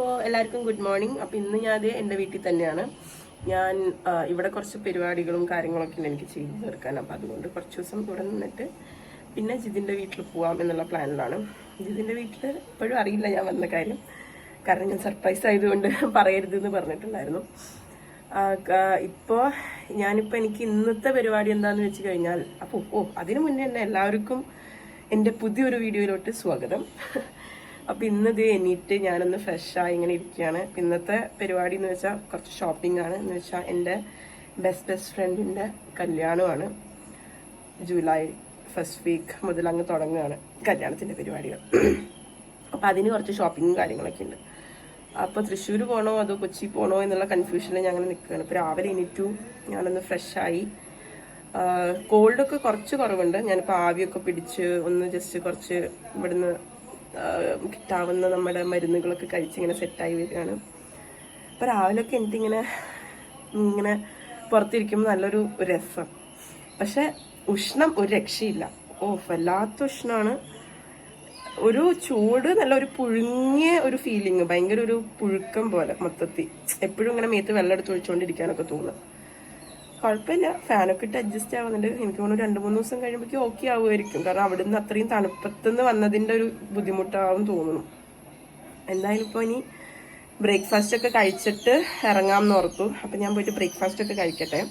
അപ്പോൾ എല്ലാവർക്കും good morning. അപ്പോൾ ഇന്ന് ഞാൻ എൻ്റെ വീട്ടിൽ തന്നെയാണ്. ഞാൻ ഇവിടെ കുറച്ച് പരിപാടികളും കാര്യങ്ങളൊക്കെ ഉണ്ട് എനിക്ക് ചെയ്തു തീർക്കാൻ. അപ്പോൾ അതുകൊണ്ട് കുറച്ച് ദിവസം ഇവിടെ നിന്നിട്ട് പിന്നെ ജിതിൻ്റെ വീട്ടിൽ പോവാം എന്നുള്ള പ്ലാനിലാണ്. ജിതിൻ്റെ വീട്ടിൽ ഇപ്പോഴും അറിയില്ല ഞാൻ വന്ന കാര്യം, കാരണം ഞാൻ സർപ്രൈസ് ആയതുകൊണ്ട് പറയരുതെന്ന് പറഞ്ഞിട്ടുണ്ടായിരുന്നു. ഞാനിപ്പോൾ എനിക്ക് ഇന്നത്തെ പരിപാടി എന്താണെന്ന് വെച്ച് കഴിഞ്ഞാൽ, അതിനു മുന്നേ തന്നെ എല്ലാവർക്കും എൻ്റെ പുതിയൊരു വീഡിയോയിലോട്ട് സ്വാഗതം. അപ്പോൾ ഇന്നത് എണീറ്റ് ഞാനൊന്ന് ഫ്രഷായി ഇങ്ങനെ ഇരിക്കുകയാണ്. ഇന്നത്തെ പരിപാടി എന്ന് വെച്ചാൽ കുറച്ച് ഷോപ്പിംഗ് ആണ്. എന്ന് വെച്ചാൽ എൻ്റെ ബെസ്റ്റ് ഫ്രണ്ടിൻ്റെ കല്യാണമാണ്. ജൂലൈ ഫസ്റ്റ് വീക്ക് മുതൽ അങ്ങ് തുടങ്ങുകയാണ് കല്യാണത്തിൻ്റെ പരിപാടികൾ. അപ്പോൾ അതിന് കുറച്ച് ഷോപ്പിങ്ങും കാര്യങ്ങളൊക്കെ ഉണ്ട്. അപ്പോൾ തൃശ്ശൂർ പോകണോ അതോ കൊച്ചി പോകണോ എന്നുള്ള കൺഫ്യൂഷനിൽ ഞാൻ അങ്ങനെ നിൽക്കുകയാണ്. ഇപ്പോൾ രാവിലെ എണീറ്റു, ഞാനൊന്ന് ഫ്രഷായി. കോൾഡൊക്കെ കുറച്ച് കുറവുണ്ട്. ഞാനിപ്പോൾ ആവിയൊക്കെ പിടിച്ച് ഒന്ന് ജസ്റ്റ് കുറച്ച് ഇവിടുന്ന് കിട്ടാവുന്ന നമ്മുടെ മരുന്നുകളൊക്കെ കഴിച്ചിങ്ങനെ സെറ്റായി വരികയാണ്. അപ്പോൾ രാവിലെയൊക്കെ എനിക്കിങ്ങനെ പുറത്തിരിക്കുമ്പോൾ നല്ലൊരു രസം. പക്ഷെ ഉഷ്ണം ഒരു രക്ഷയില്ല. വല്ലാത്ത ഉഷ്ണമാണ്. ഒരു ചൂട്, നല്ലൊരു പുഴുങ്ങിയ ഒരു ഫീലിങ്, ഭയങ്കര ഒരു പുഴുക്കം പോലെ മൊത്തത്തിൽ. എപ്പോഴും ഇങ്ങനെ മേത്ത് വെള്ളം എടുത്ത് ഒഴിച്ചുകൊണ്ടിരിക്കാനൊക്കെ തോന്നും. കുഴപ്പമില്ല, ഫാനൊക്കെ ഇട്ട് അഡ്ജസ്റ്റ് ആവുന്നുണ്ട്. എനിക്ക് തോന്നുന്നു 2-3 ദിവസം കഴിയുമ്പോഴേക്കും ഓക്കെ ആവുമായിരിക്കും. കാരണം അവിടെ നിന്ന് അത്രയും തണുപ്പത്തുനിന്ന് വന്നതിൻ്റെ ഒരു ബുദ്ധിമുട്ടാവും തോന്നുന്നു. എന്തായാലും ഇപ്പോൾ ഇനി ബ്രേക്ക്ഫാസ്റ്റ് ഒക്കെ കഴിച്ചിട്ട് ഇറങ്ങാമെന്ന് ഓർത്തു. അപ്പം ഞാൻ പോയിട്ട് ബ്രേക്ക്ഫാസ്റ്റ് ഒക്കെ കഴിക്കട്ടെ.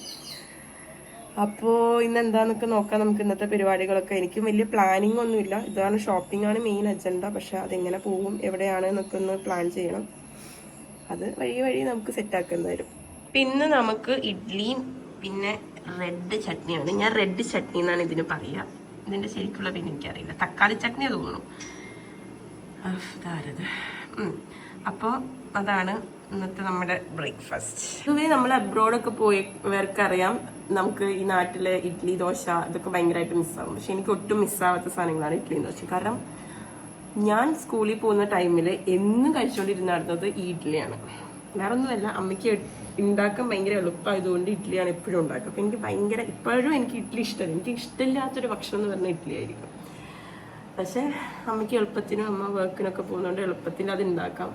അപ്പോൾ ഇന്ന് എന്താണെന്നൊക്കെ നോക്കാം നമുക്ക്. ഇന്നത്തെ പരിപാടികളൊക്കെ എനിക്കും വലിയ പ്ലാനിങ് ഒന്നുമില്ല. ഇതാണ്, ഷോപ്പിംഗ് ആണ് മെയിൻ അജണ്ട. പക്ഷെ അതെങ്ങനെ പോകും, എവിടെയാണ് എന്നൊക്കെ ഒന്ന് പ്ലാൻ ചെയ്യണം. അത് വഴി നമുക്ക് സെറ്റാക്കാം എന്തായാലും. പിന്നെ നമുക്ക് ഇഡ്ഡലിയും പിന്നെ റെഡ് ചട്നിയാണ്. ഞാൻ റെഡ് ചട്നി എന്നാണ് ഇതിന് പറയുക. ഇതിൻ്റെ ശരിക്കുള്ള പിന്നെ എനിക്കറിയില്ല. തക്കാളി ചട്നി തോന്നുന്നു. അപ്പോൾ അതാണ് ഇന്നത്തെ നമ്മുടെ ബ്രേക്ക്ഫാസ്റ്റ്. പൊതുവേ നമ്മൾ അബ്രോഡൊക്കെ പോയവർക്കറിയാം, നമുക്ക് ഈ നാട്ടിലെ ഇഡ്ഡലി ദോശ ഇതൊക്കെ ഭയങ്കരമായിട്ട് മിസ്സാവും. പക്ഷെ എനിക്ക് ഒട്ടും മിസ്സാവാത്ത സാധനങ്ങളാണ് ഇഡ്ഡലിയും ദോശ. കാരണം ഞാൻ സ്കൂളിൽ പോകുന്ന ടൈമിൽ എന്നും കഴിച്ചുകൊണ്ടിരുന്നത് ഈ ഇഡ്ഡലിയാണ്. വേറെ ഒന്നുമല്ല, അമ്മയ്ക്ക് ഉണ്ടാക്കാൻ ഭയങ്കര എളുപ്പമായതുകൊണ്ട് ഇഡ്ഡലിയാണ് എപ്പോഴും ഉണ്ടാക്കുക. അപ്പം എനിക്ക് ഇപ്പോഴും എനിക്ക് ഇഡ്ഡലി ഇഷ്ടമല്ല. എനിക്ക് ഇഷ്ടമില്ലാത്തൊരു ഭക്ഷണം എന്ന് പറഞ്ഞാൽ ഇഡ്ഡലി ആയിരിക്കും. പക്ഷേ അമ്മയ്ക്ക് എളുപ്പത്തിനും അമ്മ വർക്കിനൊക്കെ പോകുന്നതുകൊണ്ട് എളുപ്പത്തിൽ അത് ഉണ്ടാക്കാം,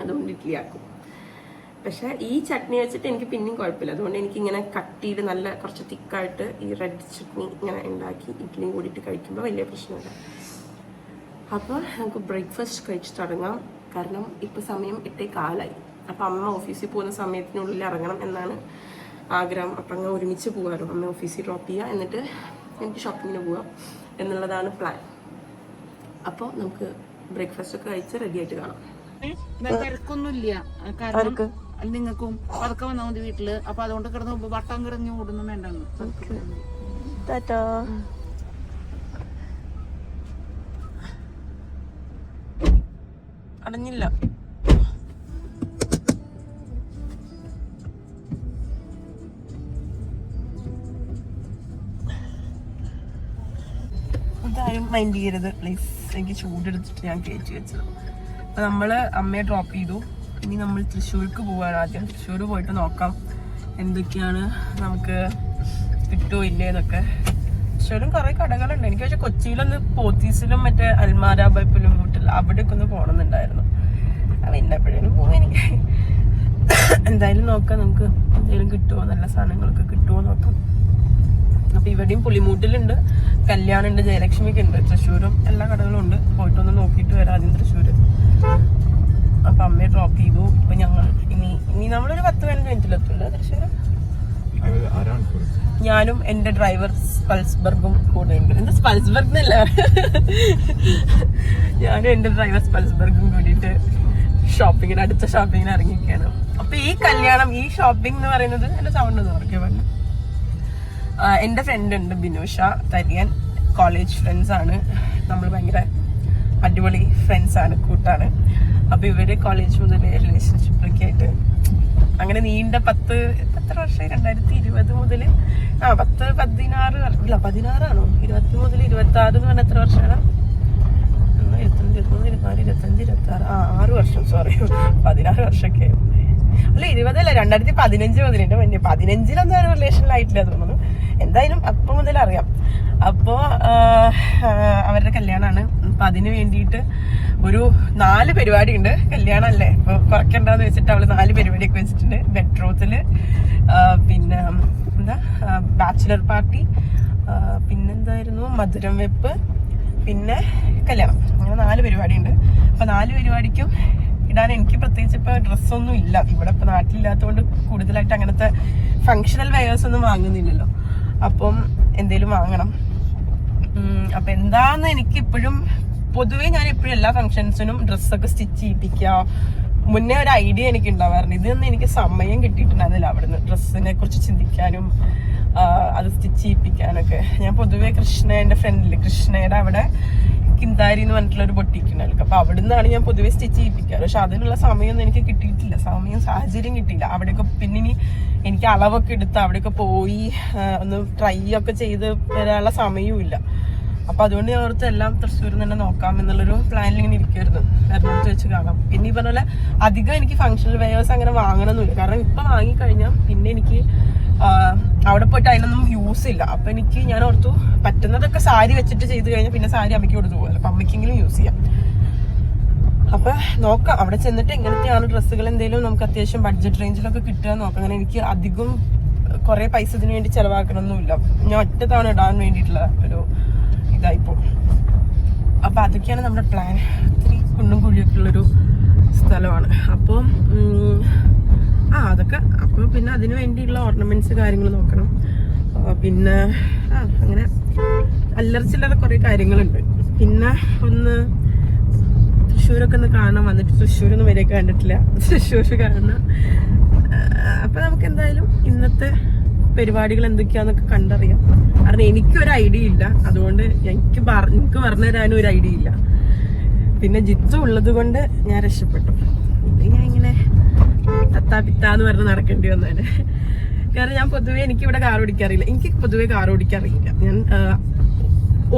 അതുകൊണ്ട് ഇഡ്ഡലി ആക്കും. പക്ഷേ ഈ ചട്നി വെച്ചിട്ട് എനിക്ക് പിന്നെയും കുഴപ്പമില്ല. അതുകൊണ്ട് എനിക്കിങ്ങനെ കട്ട് ചെയ്ത് നല്ല കുറച്ച് തിക്കായിട്ട് ഈ റെഡ് ചട്നി ഇങ്ങനെ ഉണ്ടാക്കി ഇഡ്ഡലിയും കൂടിയിട്ട് കഴിക്കുമ്പോൾ വലിയ പ്രശ്നമില്ല. അപ്പോൾ നമുക്ക് ബ്രേക്ക്ഫാസ്റ്റ് കഴിച്ച് തുടങ്ങാം. കാരണം ഇപ്പോൾ സമയം 8:15. അപ്പം അമ്മ ഓഫീസിൽ പോകുന്ന സമയത്തിനുള്ളിൽ ഇറങ്ങണം എന്നാണ് ആഗ്രഹം. അപ്പം അങ്ങ് ഒരുമിച്ച് പോകാമല്ലോ. അമ്മ ഓഫീസിൽ ഡ്രോപ്പ് ചെയ്യുക, എന്നിട്ട് എനിക്ക് ഷോപ്പിങ്ങിന് പോവാം എന്നുള്ളതാണ് പ്ലാൻ. അപ്പോൾ നമുക്ക് ബ്രേക്ക്ഫാസ്റ്റ് ഒക്കെ കഴിച്ച് റെഡി ആയിട്ട് കാണാം. തിരക്കൊന്നുമില്ല, കാരണം നിങ്ങൾക്കും പതുക്കെ വന്നാൽ മതി വീട്ടില്. അപ്പൊ അതുകൊണ്ട് കിടന്ന് വട്ടം കിടഞ്ഞ് ഓടുന്നു വേണ്ടെന്ന്. അടഞ്ഞില്ല. ഇതാരും മൈൻഡ് ചെയ്യരുത് പ്ലീസ്. എനിക്ക് ചൂടെടുത്തിട്ട് ഞാൻ കയറ്റി വെച്ചത്. അപ്പോൾ നമ്മൾ അമ്മയെ ഡ്രോപ്പ് ചെയ്തു. ഇനി നമ്മൾ തൃശ്ശൂർക്ക് പോവാണ്. ആദ്യം തൃശ്ശൂർ പോയിട്ട് നോക്കാം എന്തൊക്കെയാണ് നമുക്ക് കിട്ടുമോ ഇല്ലേ എന്നൊക്കെ. തൃശ്ശൂരും കുറേ കടകളുണ്ട്. എനിക്ക് പക്ഷേ കൊച്ചിയിലൊന്ന് പോത്തീസിലും മറ്റേ അൽമാര ബൈപ്പിലും വീട്ടിൽ അവിടെയൊക്കെ ഒന്ന് പോകണമെന്നുണ്ടായിരുന്നു. അപ്പം എന്നെപ്പോഴും പോകും എനിക്ക്. എന്തായാലും നോക്കാം നമുക്ക് എന്തെങ്കിലും കിട്ടുമോ, നല്ല സാധനങ്ങളൊക്കെ കിട്ടുമോ നോക്കാം. അപ്പം ഇവിടെയും പുളിമൂട്ടിലുണ്ട്, കല്യാണുണ്ട്, ജയലക്ഷ്മിക്ക് ഉണ്ട്. തൃശ്ശൂരും എല്ലാ കടകളും ഉണ്ട്. പോയിട്ടൊന്ന് നോക്കിയിട്ട് വരാം ആദ്യം തൃശ്ശൂർ. അപ്പം അമ്മയെ ഡ്രോപ്പ് ചെയ്തു. അപ്പം ഞങ്ങൾ ഇനി നമ്മളൊരു 10-15 മിനിറ്റിലെത്തില്ല തൃശ്ശൂർ. ഞാനും എൻ്റെ ഡ്രൈവർ സ്പൾസ്ബർഗും കൂടെ ഉണ്ട്. എന്താ സ്പൾസ്ബർഗ് എന്നല്ല, ഞാനും എൻ്റെ ഡ്രൈവർ സ്പൾസ്ബർഗും കൂടിയിട്ട് അടുത്ത ഷോപ്പിങ്ങിന് ഇറങ്ങിയിരിക്കുകയാണ്. അപ്പം ഈ കല്യാണം, ഈ ഷോപ്പിംഗ് എന്ന് പറയുന്നത് എൻ്റെ സൗണ്ട് എന്ന് പറഞ്ഞ പറഞ്ഞു. എൻ്റെ ഫ്രണ്ട് ഉണ്ട് ബിനുഷ തരിയൻ. കോളേജ് ഫ്രണ്ട്സ് ആണ് നമ്മൾ. ഭയങ്കര അടിപൊളി ഫ്രണ്ട്സ് ആണ്, കൂട്ടാണ്. അപ്പോൾ ഇവര് കോളേജ് മുതൽ റിലേഷൻഷിപ്പൊക്കെ ആയിട്ട് അങ്ങനെ നീണ്ട 10 വർഷമായി. 2020 മുതൽ 16 20 മുതൽ 26 എന്ന് പറഞ്ഞാൽ എത്ര വർഷമാണ്? 23, 24, 25, 26, 6 വർഷം. സോറി, 16 വർഷമൊക്കെ. അല്ല 20 അല്ല, 2015 മുതൽ. എൻ്റെ മുന്നേ 15 റിലേഷനിലായിട്ടില്ല തോന്നുന്നു. എന്തായാലും അപ്പം മുതൽ അറിയാം. അപ്പോൾ അവരുടെ കല്യാണമാണ്. അപ്പൊ അതിന് വേണ്ടിയിട്ട് ഒരു 4 പരിപാടി ഉണ്ട്. കല്യാണം അല്ലേ, അപ്പൊ കുറയ്ക്കണ്ടെന്ന് വെച്ചിട്ട് അവള് 4 പരിപാടിയൊക്കെ വെച്ചിട്ടുണ്ട്. ബെഡ്റൂത്തില്, പിന്നെ എന്താ ബാച്ചിലർ പാർട്ടി, പിന്നെന്തായിരുന്നു മധുരം വെപ്പ്, പിന്നെ കല്യാണം. അങ്ങനെ 4 പരിപാടി ഉണ്ട്. അപ്പൊ 4 പരിപാടിക്കും ഇടാൻ എനിക്ക് പ്രത്യേകിച്ച് ഇപ്പൊ ഡ്രസ്സൊന്നും ഇല്ല. ഇവിടെ ഇപ്പൊ നാട്ടിലില്ലാത്തതുകൊണ്ട് കൂടുതലായിട്ട് അങ്ങനത്തെ ഫങ്ഷണൽ വെയേഴ്സ് ഒന്നും വാങ്ങുന്നില്ലല്ലോ. അപ്പം എന്തേലും വാങ്ങണം. അപ്പൊ എന്താന്ന് എനിക്ക് ഇപ്പോഴും പൊതുവേ ഞാൻ എപ്പോഴും എല്ലാ ഫംഗ്ഷൻസിനും ഡ്രസ്സൊക്കെ സ്റ്റിച്ച് ചെയ്യിപ്പിക്കുക. മുന്നേ ഒരു ഐഡിയ എനിക്ക് ഉണ്ടാവാറുണ്ട്. ഇതൊന്നും എനിക്ക് സമയം കിട്ടിയിട്ടുണ്ടായിരുന്നില്ല അവിടുന്ന് ഡ്രസ്സിനെ കുറിച്ച് ചിന്തിക്കാനും അത് സ്റ്റിച്ച് ചെയ്യിപ്പിക്കാനൊക്കെ. ഞാൻ പൊതുവേ എന്റെ ഫ്രണ്ടില് കൃഷ്ണയുടെ അവിടെ കിന്താരി എന്ന് പറഞ്ഞിട്ടുള്ള ഒരു ബൊട്ടിക്കുണ്ടായിരുന്നു. അപ്പൊ അവിടെ നിന്നാണ് ഞാൻ പൊതുവെ സ്റ്റിച്ച് ചെയ്യിപ്പിക്കാറ്. പക്ഷെ അതിനുള്ള സമയമൊന്നും എനിക്ക് കിട്ടിയിട്ടില്ല, സാഹചര്യം കിട്ടിയില്ല. അവിടെയൊക്കെ പിന്നെ ഇനി എനിക്ക് അളവൊക്കെ എടുത്ത് അവിടെയൊക്കെ പോയി ഒന്ന് ട്രൈ ഒക്കെ ചെയ്ത് വരാനുള്ള സമയവും ഇല്ല. അപ്പൊ അതുകൊണ്ട് ഞാൻ ഓർത്ത് എല്ലാം തൃശ്ശൂരിൽ തന്നെ നോക്കാം എന്നുള്ളൊരു പ്ലാനിൽ ഇങ്ങനെ ഇരിക്കുമായിരുന്നു. എറണാകുളത്ത് വെച്ച് കാണാം. പിന്നെ ഈ പറഞ്ഞ പോലെ അധികം എനിക്ക് ഫങ്ഷണൽ വെയേഴ്സ് അങ്ങനെ വാങ്ങണമെന്നില്ല. കാരണം ഇപ്പൊ വാങ്ങിക്കഴിഞ്ഞാൽ പിന്നെ എനിക്ക് അവിടെ പോയിട്ട് അതിനൊന്നും യൂസ് ഇല്ല. അപ്പൊ ഞാൻ ഓർത്തു പറ്റുന്നതൊക്കെ സാരി വെച്ചിട്ട് ചെയ്ത് കഴിഞ്ഞാൽ പിന്നെ സാരി അമ്മയ്ക്ക് കൊടുത്തു പോകല്ലോ. അപ്പൊ അമ്മയ്ക്കെങ്കിലും യൂസ് ചെയ്യാം. അപ്പൊ നോക്കാം അവിടെ ചെന്നിട്ട് എങ്ങനത്തെയാണ് ഡ്രസ്സുകൾ എന്തെങ്കിലും നമുക്ക് അത്യാവശ്യം ബഡ്ജറ്റ് റേഞ്ചിലൊക്കെ കിട്ടുക നോക്കാം. അങ്ങനെ എനിക്ക് അധികം കുറെ പൈസ ഇതിനു വേണ്ടി ചെലവാക്കണമെന്നില്ല. ഞാൻ ഒറ്റ തവണ ഇടാൻ വേണ്ടിയിട്ടുള്ള ഒരു ഇതായിപ്പോ. അപ്പൊ അതൊക്കെയാണ് നമ്മുടെ പ്ലാൻ. ഒത്തിരി കുണ്ടും കുഴിയൊക്കെ ഉള്ളൊരു സ്ഥലമാണ്. അപ്പോൾ അതൊക്കെ അപ്പോൾ പിന്നെ അതിന് വേണ്ടിയുള്ള ഓർണമെന്റ്സ് കാര്യങ്ങൾ നോക്കണം. പിന്നെ അങ്ങനെ അല്ലറച്ചില്ലറ കുറെ കാര്യങ്ങളുണ്ട്. പിന്നെ ഒന്ന് തൃശ്ശൂരൊക്കെ ഒന്ന് കാണാൻ വന്നിട്ട് തൃശ്ശൂരൊന്നും വരെ കണ്ടിട്ടില്ല. തൃശ്ശൂർ കാണണം. അപ്പൊ നമുക്ക് എന്തായാലും ഇന്നത്തെ പരിപാടികൾ എന്തൊക്കെയാന്നൊക്കെ കണ്ടറിയാം. കാരണം എനിക്കൊരു ഐഡിയ ഇല്ല. അതുകൊണ്ട് എനിക്ക് പറഞ്ഞു തരാനും ഒരു ഐഡിയ ഇല്ല. പിന്നെ ജിത്തു ഉള്ളത് കൊണ്ട് ഞാൻ രക്ഷപ്പെട്ടു. ഞാൻ ഇങ്ങനെ തത്താപിത്താന്ന് പറഞ്ഞ് നടക്കേണ്ടി വന്നേനെ. കാരണം ഞാൻ പൊതുവെ എനിക്കിവിടെ കാർ ഓടിക്കാറില്ല. എനിക്ക് പൊതുവെ കാർ ഓടിക്കാറില്ല. ഞാൻ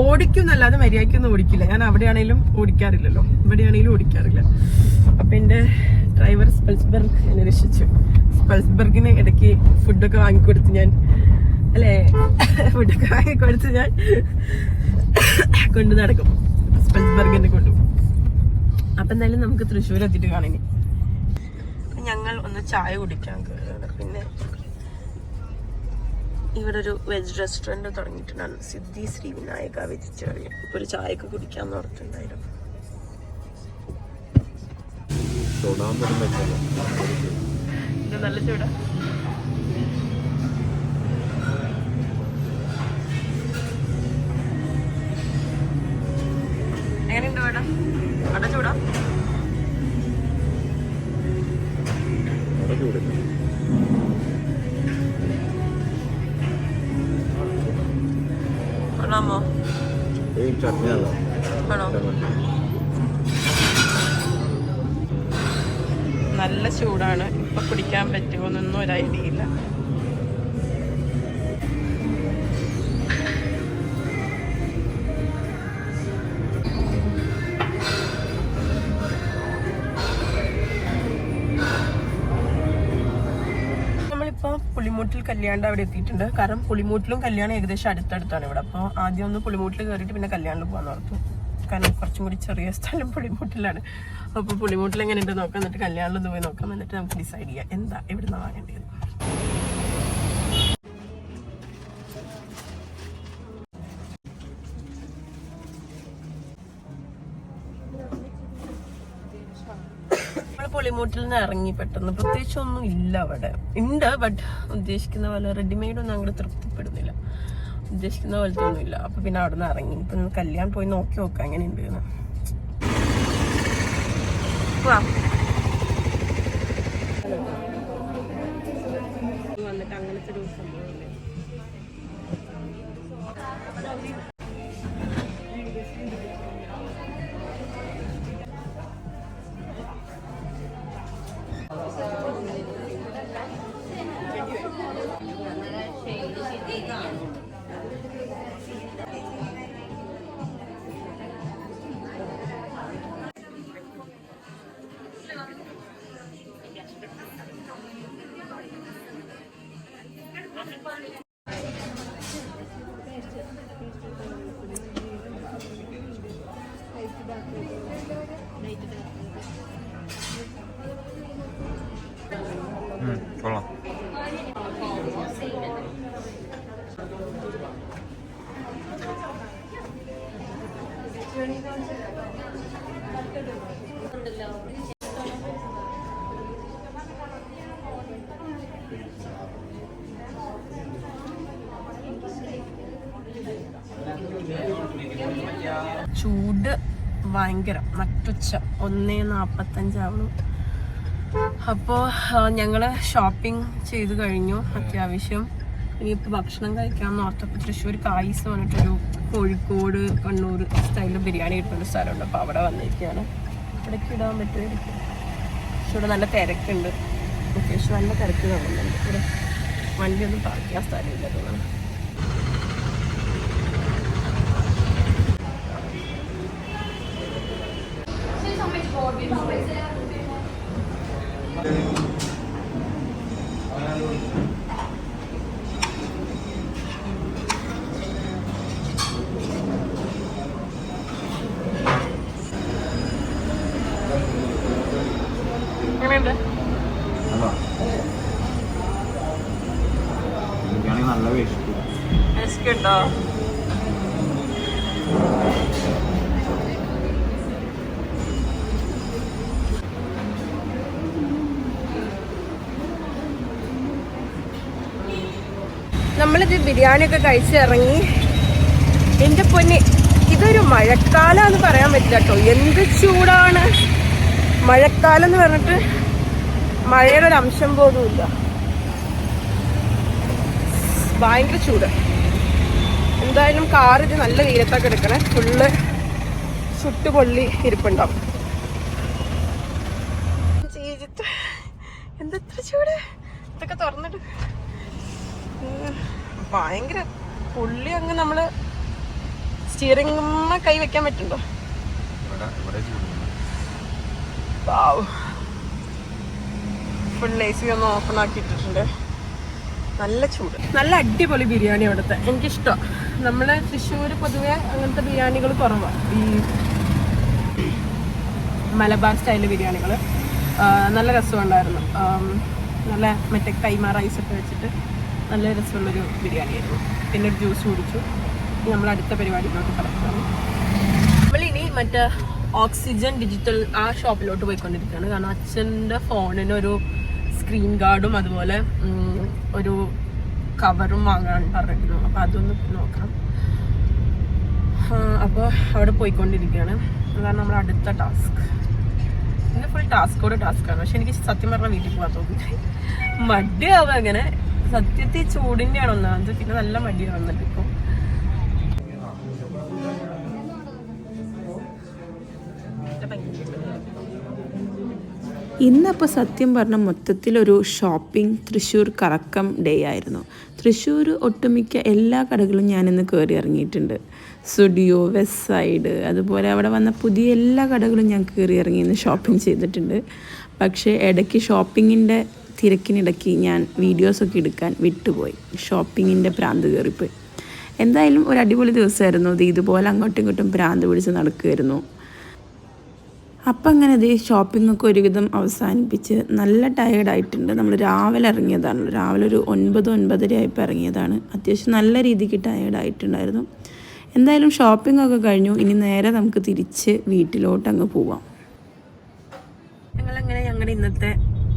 ഓടിക്കും എന്നല്ലാതെ മര്യാദയ്ക്കൊന്നും ഓടിക്കില്ല. ഞാൻ അവിടെയാണേലും ഓടിക്കാറില്ലല്ലോ, ഇവിടെയാണേലും ഓടിക്കാറില്ല. അപ്പൊ എന്റെ ഡ്രൈവർ സ്പെൽസ്ബർഗ് എന്നെ രക്ഷിച്ചു. സ്പെൽസ്ബർഗിന് ഇടയ്ക്ക് ഫുഡൊക്കെ വാങ്ങിക്കൊടുത്ത് ഞാൻ കൊണ്ടു നടക്കും. സ്പെൽസ്ബർഗിനെ കൊണ്ടു. അപ്പൊ എന്തായാലും നമുക്ക് തൃശ്ശൂർ എത്തിയിട്ട് കാണാം. ഞങ്ങൾ ഒന്ന് ചായ കുടിക്കാൻ കയറുകയാണ്. പിന്നെ ഇവിടെ ഒരു വെജ് റെസ്റ്റോറൻറ്റ് തുടങ്ങിയിട്ടുണ്ടായിരുന്നു, സിദ്ധി ശ്രീ വിനായക വെജിറ്റേറിയൻ. ഇപ്പൊ ഒരു ചായയൊക്കെ കുടിക്കാന്ന് ഓർത്തുണ്ടായിരുന്നു. ഇത് നല്ല ചൂടാ. എങ്ങനെയുണ്ട് വേടാ? അവിടെ ചൂടാ? ആണോ? നല്ല ചൂടാണ്. ഇപ്പൊ കുടിക്കാൻ പറ്റുമോന്നൊന്നും ഒരു ഐഡിയ ഇല്ല. പുളിമൂട്ടിൽ കല്യാണം അവിടെ എത്തിയിട്ടുണ്ട്. കാരണം പുളിമൂട്ടിലും കല്യാണം ഏകദേശം അടുത്തടുത്താണ് ഇവിടെ. അപ്പോൾ ആദ്യം ഒന്ന് പുളിമൂട്ടിൽ കയറിയിട്ട് പിന്നെ കല്യാണിൽ പോകാൻ ഓർത്തു. കാരണം കുറച്ചും കൂടി ചെറിയ സ്ഥലം പുളിമൂട്ടിലാണ്. അപ്പോൾ പുളിമൂട്ടിൽ എങ്ങനെ ഉണ്ട് നോക്കാം, എന്നിട്ട് കല്യാണിലൊന്ന് പോയി നോക്കാം. എന്നിട്ട് നമുക്ക് ഡിസൈഡ് ചെയ്യാം എന്താ എവിടുന്നാണ് വാങ്ങേണ്ടത്. പുളിമൂട്ടിൽ നിന്ന് ഇറങ്ങി പെട്ടെന്ന്. പ്രത്യേകിച്ച് ഒന്നും ഇല്ല അവിടെ. ഉണ്ട്, ബട്ട് ഉദ്ദേശിക്കുന്ന പോലെ റെഡിമെയ്ഡ് ഒന്നും അങ്ങോട്ട് തൃപ്തിപ്പെടുന്നില്ല. ഉദ്ദേശിക്കുന്ന പോലത്തെ ഒന്നും ഇല്ല. അപ്പൊ പിന്നെ അവിടെ നിന്ന് ഇറങ്ങി. ഇപ്പൊ കല്യാണം പോയി നോക്കി നോക്കാം എങ്ങനെയുണ്ട് എന്ന്. വന്നിട്ട് അങ്ങനത്തെ ഒരു സംഭവമില്ലേ. ചൂട് ഭയങ്കര നട്ടുച്ച 1:45 അപ്പോൾ ഞങ്ങൾ ഷോപ്പിംഗ് ചെയ്ത് കഴിഞ്ഞു അത്യാവശ്യം. ഇനിയിപ്പോൾ ഭക്ഷണം കഴിക്കാമെന്ന് ഓർത്തപ്പോൾ തൃശ്ശൂർ കായ്സ് പറഞ്ഞിട്ടൊരു കോഴിക്കോട് കണ്ണൂർ സ്റ്റൈലിൽ ബിരിയാണി കിട്ടുന്ന സ്ഥലമുണ്ട്. അപ്പോൾ അവിടെ വന്നിരിക്കുകയാണ്. ഇവിടേക്ക് ഇടാൻ പറ്റുമായിരിക്കും. പക്ഷെ ഇവിടെ നല്ല തിരക്കുണ്ട്. അത്യാവശ്യം നല്ല തിരക്ക് കാണുന്നുണ്ട്. ഇവിടെ വണ്ടിയൊന്നും പാർക്ക് ചെയ്യാൻ സ്ഥലമില്ല തോന്നുന്നു. നല്ല വിശക്കുണ്ടോ? നമ്മളിത് ബിരിയാണിയൊക്കെ കഴിച്ചിറങ്ങി. എൻ്റെ പൊന്നെ, ഇതൊരു മഴക്കാലമെന്ന് പറയാൻ പറ്റില്ല കേട്ടോ. എന്ത് ചൂടാണ്! മഴക്കാലം എന്ന് പറഞ്ഞിട്ട് മഴയുടെ ഒരു അംശം പോലും ഇല്ല. ഭയങ്കര ചൂട്. എന്തായാലും കാറിത് നല്ല വെയിലത്തൊക്കെ എടുക്കണേ. ഫുള്ള് ചുട്ടുപൊള്ളി ഇരിപ്പുണ്ടാവും. എന്തെത്ര ചൂട്! ഇതൊക്കെ തുറന്നിട്ട് ഭയങ്കര പുള്ളി. അങ്ങ് നമ്മള് സ്റ്റിയറിംഗ് കൈ വെക്കാൻ പറ്റുണ്ടോ? ഫുൾ AC ഒന്ന് ഓപ്പൺ ആക്കിയിട്ടിട്ടുണ്ട്. നല്ല ചൂട്. നല്ല അടിപൊളി ബിരിയാണി അവിടുത്തെ. എനിക്കിഷ്ടം. നമ്മള് തൃശ്ശൂർ പൊതുവെ അങ്ങനത്തെ ബിരിയാണികൾ കുറവാണ്. ഈ മലബാർ സ്റ്റൈല് ബിരിയാണികൾ നല്ല രസമുണ്ടായിരുന്നു. നല്ല മറ്റേ കൈമാ റൈസൊക്കെ വെച്ചിട്ട് നല്ല രസമുള്ളൊരു ബിരിയാണി ആയിരുന്നു. പിന്നെ ഒരു ജ്യൂസ് കുടിച്ചു. നമ്മൾ അടുത്ത പരിപാടിയിലോട്ട് കിടക്കുകയാണ്. നമ്മളിനി മറ്റേ ഓക്സിജൻ ഡിജിറ്റൽ ആ ഷോപ്പിലോട്ട് പോയിക്കൊണ്ടിരിക്കുകയാണ്. കാരണം അച്ഛൻ്റെ ഫോണിനൊരു സ്ക്രീൻ ഗാർഡും അതുപോലെ ഒരു കവറും വാങ്ങാൻ പറഞ്ഞിരുന്നു. അപ്പോൾ അതൊന്ന് നോക്കണം. അപ്പോൾ അവിടെ പോയിക്കൊണ്ടിരിക്കുകയാണ്. അതാണ് നമ്മുടെ അടുത്ത ടാസ്ക്. ഇന്ന് ഫുൾ ടാസ്ക്കാണ്. പക്ഷെ എനിക്ക് സത്യം പറഞ്ഞാൽ വീട്ടിൽ പോകാൻ തോന്നി. മടിയാവും. അങ്ങനെ സത്യത്തിൽ ചൂടിൻ്റെയാണ് ഒന്നാമത്. പിന്നെ നല്ല മടിയാവുന്നുണ്ട് ഇപ്പോൾ. ഇന്നപ്പോൾ സത്യം പറഞ്ഞാൽ മൊത്തത്തിലൊരു ഷോപ്പിംഗ് തൃശ്ശൂർ കറക്കം ഡേ ആയിരുന്നു. തൃശ്ശൂർ ഒട്ടുമിക്ക എല്ലാ കടകളും ഞാനിന്ന് കയറി ഇറങ്ങിയിട്ടുണ്ട്. സ്റ്റുഡിയോ, വെസ്റ്റ് സൈഡ്, അതുപോലെ അവിടെ വന്ന പുതിയ എല്ലാ കടകളും ഞാൻ കയറി ഇറങ്ങി ഇന്ന് ഷോപ്പിംഗ് ചെയ്തിട്ടുണ്ട്. പക്ഷേ ഇടയ്ക്ക് ഷോപ്പിങ്ങിൻ്റെ തിരക്കിനിടയ്ക്ക് ഞാൻ വീഡിയോസൊക്കെ എടുക്കാൻ വിട്ടുപോയി. ഷോപ്പിങ്ങിൻ്റെ ഭ്രാന്ത് കയറിപ്പോയി. എന്തായാലും ഒരു അടിപൊളി ദിവസമായിരുന്നു. ഇത് ഇതുപോലെ അങ്ങോട്ടും ഇങ്ങോട്ടും ഭ്രാന്ത് പിടിച്ച് നടക്കുമായിരുന്നു. അപ്പം അങ്ങനെ ഇത് ഷോപ്പിങ്ങൊക്കെ ഒരുവിധം അവസാനിപ്പിച്ച് നല്ല ടയേർഡായിട്ടുണ്ട്. നമ്മൾ രാവിലെ ഇറങ്ങിയതാണ്. രാവിലെ ഒരു 9-9:30 ആയപ്പോൾ ഇറങ്ങിയതാണ്. അത്യാവശ്യം നല്ല രീതിക്ക് ടയേർഡായിട്ടുണ്ടായിരുന്നു. എന്തായാലും ഷോപ്പിങ്ങൊക്കെ കഴിഞ്ഞു. ഇനി നേരെ നമുക്ക് തിരിച്ച് വീട്ടിലോട്ട് അങ്ങ് പോവാം. ഞങ്ങളങ്ങനെ ഞങ്ങളുടെ ഇന്നത്തെ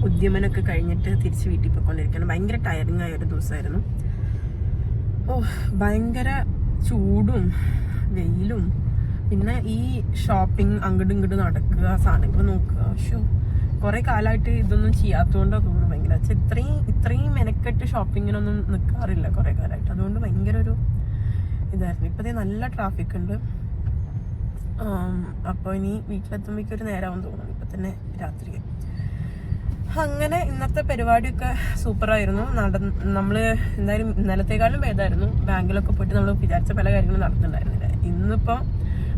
ഉദ്യമനമൊക്കെ കഴിഞ്ഞിട്ട് തിരിച്ച് വീട്ടിൽ പോയിക്കൊണ്ടിരിക്കുകയാണ്. ഭയങ്കര ടയറിങ് ആയ ഒരു ദിവസമായിരുന്നു. ഭയങ്കര ചൂടും വെയിലും പിന്നെ ഈ ഷോപ്പിംഗ് അങ്ങോട്ടും ഇങ്ങോട്ടും നടക്കുക, സാധനങ്ങൾ നോക്കുക. കുറേ കാലമായിട്ട് ഇതൊന്നും ചെയ്യാത്തതുകൊണ്ടാണ് തോന്നുന്നു. ഭയങ്കര ഇത്രയും മെനക്കെട്ട് ഷോപ്പിങ്ങിനൊന്നും നിൽക്കാറില്ല കുറേ കാലമായിട്ട്. അതുകൊണ്ട് ഭയങ്കര ഒരു ഇതായിരുന്നു. ഇപ്പോഴത്തെ നല്ല ട്രാഫിക് ഉണ്ട്. അപ്പോൾ ഇനി വീട്ടിലെത്തുമ്പോഴേക്കും ഒരു നേരമാവും തോന്നുന്നു. ഇപ്പം തന്നെ രാത്രി. അങ്ങനെ ഇന്നത്തെ പരിപാടിയൊക്കെ സൂപ്പറായിരുന്നു. നമ്മൾ എന്തായാലും ഇന്നലത്തേക്കാളും ഭേദമായിരുന്നു. ബാങ്കിലൊക്കെ പോയിട്ട് നമ്മൾ വിചാരിച്ച പല കാര്യങ്ങളും നടന്നിട്ടുണ്ടായിരുന്നില്ല. ഇന്നിപ്പോൾ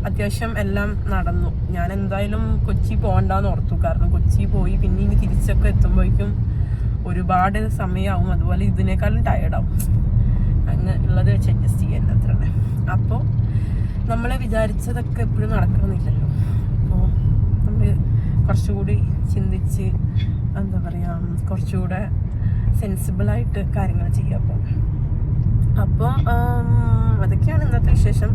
അത്യാവശ്യം എല്ലാം നടന്നു. ഞാൻ എന്തായാലും കൊച്ചി പോകണ്ടെന്ന് ഓർത്തു. കാരണം കൊച്ചി പോയി പിന്നെ ഇനി തിരിച്ചൊക്കെ എത്തുമ്പോഴേക്കും ഒരുപാട് സമയമാവും. അതുപോലെ ഇതിനേക്കാളും ടയേർഡാവും. അങ്ങ് ഉള്ളത് വെച്ച് അഡ്ജസ്റ്റ് ചെയ്യാൻ അത്ര തന്നെ. അപ്പോൾ നമ്മൾ വിചാരിച്ചതൊക്കെ എപ്പോഴും നടക്കണമെന്നില്ലല്ലോ. അപ്പോൾ നമ്മൾ കുറച്ചുകൂടി ചിന്തിച്ച് എന്താ പറയുക, കുറച്ചുകൂടെ സെൻസിബിളായിട്ട് കാര്യങ്ങൾ ചെയ്യാം. അപ്പോൾ അതൊക്കെയാണ് ഇന്നത്തെ വിശേഷം.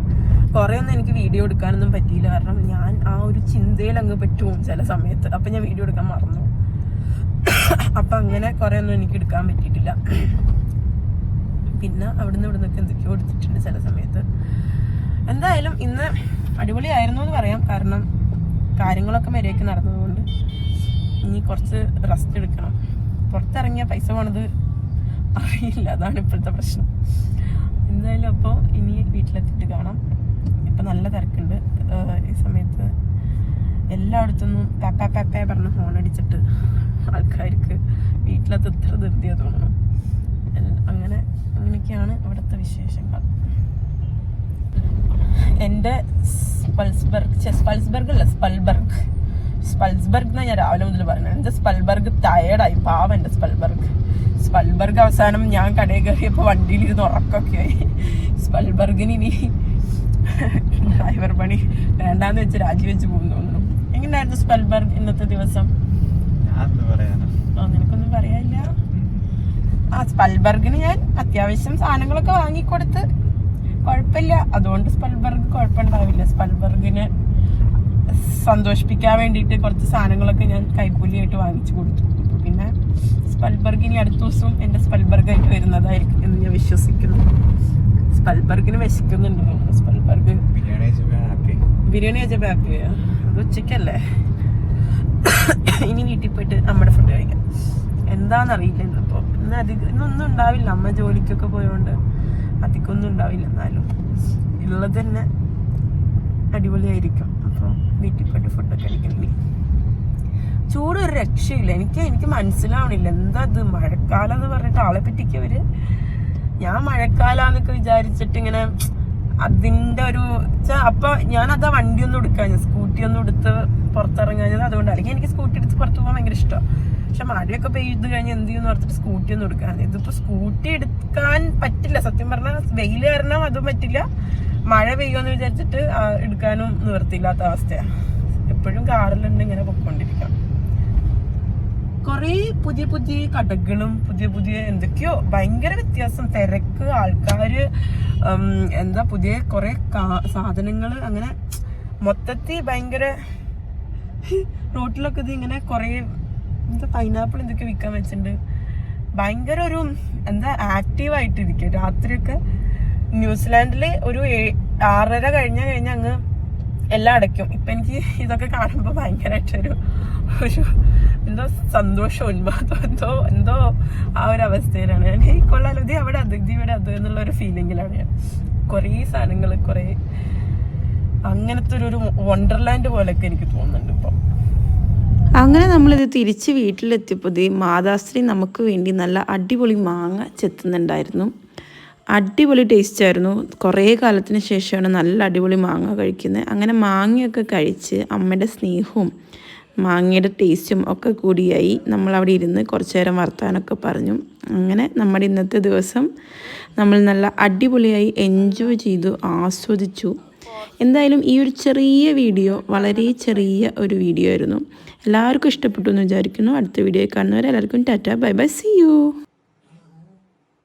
കുറേ ഒന്നും എനിക്ക് വീഡിയോ എടുക്കാനൊന്നും പറ്റിയില്ല. കാരണം ഞാൻ ആ ഒരു ചിന്തയിൽ അങ്ങ് പറ്റും ചില സമയത്ത്. അപ്പം ഞാൻ വീഡിയോ എടുക്കാൻ മറന്നു. അപ്പം അങ്ങനെ കുറേ ഒന്നും എനിക്ക് എടുക്കാൻ പറ്റിയിട്ടില്ല. പിന്നെ അവിടുന്ന് ഇവിടുന്നൊക്കെ എന്തൊക്കെയോ എടുത്തിട്ടുണ്ട് ചില സമയത്ത്. എന്തായാലും ഇന്ന് അടിപൊളിയായിരുന്നു എന്ന് പറയാം. കാരണം കാര്യങ്ങളൊക്കെ മര്യാദയ്ക്ക് നടന്നതുകൊണ്ട് ഇനി കുറച്ച് റെസ്റ്റ് എടുക്കണം. പുറത്തിറങ്ങിയ പൈസ പോണത് അറിയില്ല, അതാണ് ഇപ്പോഴത്തെ പ്രശ്നം. എന്തായാലും അപ്പോൾ ഇനി വീട്ടിലെത്തിയിട്ട് കാണാം. ഇപ്പം നല്ല തിരക്കുണ്ട് ഈ സമയത്ത്. എല്ലായിടത്തുനിന്നും പാപ്പ പറഞ്ഞ് ഫോൺ അടിച്ചിട്ട് ആൾക്കാർക്ക് വീട്ടിലത്ത് ഇത്ര ധൃതിയാ തോന്നുന്നു. അങ്ങനെയൊക്കെയാണ് ഇവിടുത്തെ വിശേഷങ്ങൾ. എൻ്റെ സ്പൾസ്ബർഗ് എന്നാണ് ഞാൻ രാവിലെ മുതൽ പറയുന്നത്. എൻ്റെ സ്പൾബർഗ് ടയേർഡായി, പാവം എൻ്റെ സ്പൾബർഗ് അവസാനം ഞാൻ കടയിൽ കയറിയപ്പോൾ വണ്ടിയിലിരുന്ന് ഉറക്കമൊക്കെ ആയി. സ്പൾബർഗിന് ഇനി ഡ്രൈവർ പണി വേണ്ടാന്ന് വെച്ച് രാജിവെച്ച് പോകുന്നു തോന്നുന്നു. എങ്ങനെയായിരുന്നു സ്പൾബർഗ് ഇന്നത്തെ ദിവസം? നിനക്കൊന്നും പറയാനില്ല? സ്പൾബർഗിന് ഞാൻ അത്യാവശ്യം സാധനങ്ങളൊക്കെ വാങ്ങിക്കൊടുത്ത് കുഴപ്പമില്ല. അതുകൊണ്ട് സ്പൾബർഗ് കുഴപ്പമുണ്ടാവില്ല. സ്പൾബർഗിനെ സന്തോഷിപ്പിക്കാൻ വേണ്ടിയിട്ട് കുറച്ച് സാധനങ്ങളൊക്കെ ഞാൻ കൈക്കൂലിയായിട്ട് വാങ്ങിച്ചു കൊടുത്തു. അപ്പോൾ പിന്നെ സ്പൾബർഗിന് അടുത്ത ദിവസവും എൻ്റെ സ്പൾബർഗായിട്ട് വരുന്നതായിരിക്കും എന്ന് ഞാൻ വിശ്വസിക്കുന്നു. സ്പൾബർഗിന് വിശക്കുന്നുണ്ട് തോന്നുന്നു. സ്പൾബർഗ് ബിരിയാണി വെച്ചപ്പോൾ ഹാപ്പിയാ? അത് ഉച്ചയ്ക്കല്ലേ. ഇനി വീട്ടിൽ പോയിട്ട് നമ്മുടെ ഫുഡ് കഴിക്കാം. എന്താണെന്നറിയില്ല ഇന്നിപ്പോൾ. ഇന്നൊന്നും ഉണ്ടാവില്ല. അമ്മ ജോലിക്കൊക്കെ പോയതുകൊണ്ട് അധികമൊന്നും ഉണ്ടാവില്ല. എന്നാലും ഉള്ളത് തന്നെ അടിപൊളിയായിരിക്കും. അപ്പോൾ വീട്ടിൽ പോയിട്ട് ഫുഡൊക്കെ കഴിക്കണമെങ്കിൽ ചൂട് ഒരു രക്ഷയില്ല. എനിക്ക് മനസ്സിലാവണില്ല എന്താ ഇത് മഴക്കാലം എന്ന് പറഞ്ഞിട്ട് ആളെ പറ്റിക്കവര്. ഞാൻ മഴക്കാലാന്നൊക്കെ വിചാരിച്ചിട്ട് ഇങ്ങനെ അതിൻ്റെ ഒരു അപ്പൊ ഞാനതാ വണ്ടിയൊന്നും എടുക്കാൻ, സ്കൂട്ടിയൊന്നും എടുത്ത് പുറത്തിറങ്ങാഞ്ഞത് അതുകൊണ്ട്. അല്ലെങ്കിൽ എനിക്ക് സ്കൂട്ടി എടുത്ത് പുറത്ത് പോകാൻ ഭയങ്കര ഇഷ്ടമാണ്. പക്ഷെ മഴയൊക്കെ പെയ്ത് കഴിഞ്ഞ് എന്ത് ചെയ്യുമെന്ന് പറഞ്ഞിട്ട് സ്കൂട്ടി ഒന്നും എടുക്കാൻ. ഇതിപ്പോൾ സ്കൂട്ടി എടുക്കാൻ പറ്റില്ല സത്യം പറഞ്ഞാൽ. വെയിൽ കാരണം അതും പറ്റില്ല, മഴ പെയ്യുമെന്ന് വിചാരിച്ചിട്ട് എടുക്കാനും നിവർത്തിയില്ലാത്ത അവസ്ഥയാണ്. എപ്പോഴും കാറിലുണ്ട് ഇങ്ങനെ പൊയ്ക്കൊണ്ടിരിക്കാം. കുറേ പുതിയ പുതിയ കടകളും പുതിയ എന്തൊക്കെയോ ഭയങ്കര വ്യത്യാസം, തിരക്ക്, ആൾക്കാര്, എന്താ പുതിയ കുറെ സാധനങ്ങൾ, അങ്ങനെ മൊത്തത്തിൽ ഭയങ്കര. റോട്ടിലൊക്കെ ഇത് ഇങ്ങനെ കുറേ എന്താ പൈനാപ്പിൾ എന്തൊക്കെ വിൽക്കാൻ വെച്ചിട്ടുണ്ട്. ഭയങ്കര ഒരു എന്താ ആക്റ്റീവായിട്ടിരിക്കും. രാത്രിയൊക്കെ ന്യൂസിലാൻഡില് ഒരു 6:30 കഴിഞ്ഞാൽ അങ്ങ് എല്ലാം അടയ്ക്കും. ഇപ്പം എനിക്ക് ഇതൊക്കെ കാണുമ്പോൾ ഭയങ്കരമായിട്ടൊരു എന്തോ സന്തോഷം, ഉന്മാദം, എന്തോ ആ ഒരു അവസ്ഥയിലാണ് ഞാൻ. ഈ കൊള്ളാലോ, ഇത് അവിടെ അത്, ഇത് ഇവിടെ അത് എന്നുള്ളൊരു ഫീലിങ്ങിലാണ് ഞാൻ. കുറേ സാധനങ്ങൾ, കുറേ അങ്ങനത്തെ ഒരു വണ്ടർലാൻഡ് പോലെയൊക്കെ എനിക്ക് തോന്നുന്നുണ്ട് ഇപ്പം. അങ്ങനെ നമ്മളിത് തിരിച്ച് വീട്ടിലെത്തിയപ്പോൾ മാതാശ്രീ നമുക്ക് വേണ്ടി നല്ല അടിപൊളി മാങ്ങ ചെത്തുന്നുണ്ടായിരുന്നു. അടിപൊളി ടേസ്റ്റ് ആയിരുന്നു. കുറേ കാലത്തിന് ശേഷമാണ് നല്ല അടിപൊളി മാങ്ങ കഴിക്കുന്നത്. അങ്ങനെ മാങ്ങയൊക്കെ കഴിച്ച് അമ്മയുടെ സ്നേഹവും മാങ്ങയുടെ ടേസ്റ്റും ഒക്കെ കൂടിയായി നമ്മളവിടെ ഇരുന്ന് കുറച്ച് നേരം വർത്താനമൊക്കെ പറഞ്ഞു. അങ്ങനെ നമ്മുടെ ഇന്നത്തെ ദിവസം നമ്മൾ നല്ല അടിപൊളിയായി എൻജോയ് ചെയ്തു, ആസ്വദിച്ചു. എന്തായാലും ഈ ഒരു ചെറിയ വീഡിയോ വളരെ ചെറിയ ഒരു വീഡിയോ ആയിരുന്നു. എല്ലാവർക്കും ഇഷ്ടപ്പെട്ടു എന്ന് വിചാരിക്കുന്നു. അടുത്ത വീഡിയോ കാണുന്നവരെ എല്ലാവർക്കും tata, bye bye, see U.